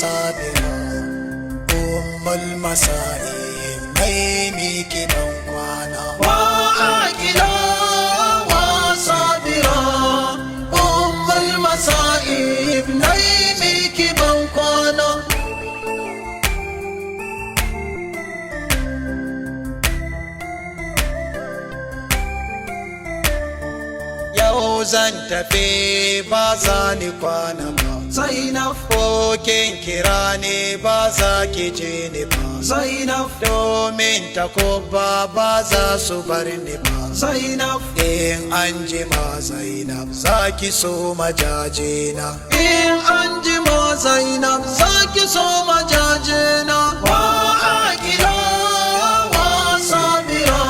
sabira ummul masa'ib mai miki ban kwana wa aqila wa sabira ummul masa'ib mai miki ban kwana. Yau zan tafi ba za ni kwana ba Zainab, ko kin kira ne ba za ki je ni ba Zainab, domin takuba ba za su bar ni ba Zainab, in an jima Zainab za ki so majajena in an jima Zainab za ki so majajena wa aqila wa sabira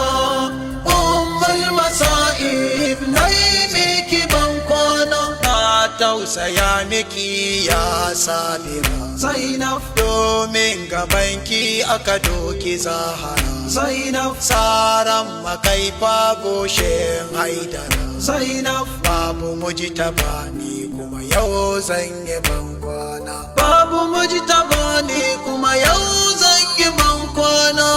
ummul masa'ib nai miki ban kwana na tausaya miki ya sabira Zainab, domin gabanki aka doki Zahara Zainab, saran makaifa goshin Haidara Zainab, babu mujtaba ni kuma yau zan yi ban kwana babu mujtaba ni kuma yau zan yi ban kwana.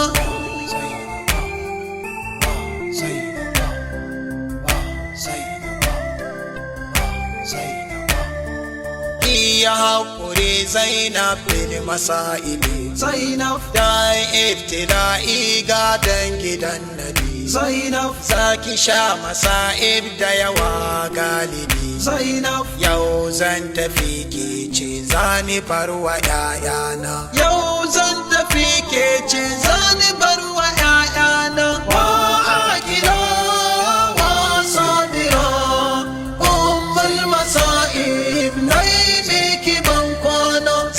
Ya haƙuri Zainab bin masa'ili Zainab, ta ibtila'i gadon gidan Nabi Zainab, zaki sha masa'ib da yawa galibi Zainab, yau zan tafi ke ce zani barwa ƴaƴana yau zan tafi ke ce zani barwa ƴaƴana wa aqila wa sabira ummul masa'ib nai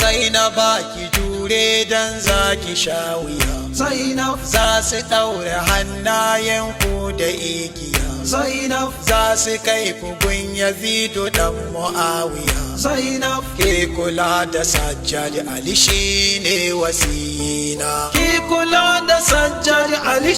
Zainaba ki jure dan za ki sha wuya Zainab, za su ɗaure hannayenku da igiya Zainab, za su kai ku gun Yazidu dan Muawiya Zainab, ke kula da Sajjad Ali shine wasiyina ki kula da Sajjad Ali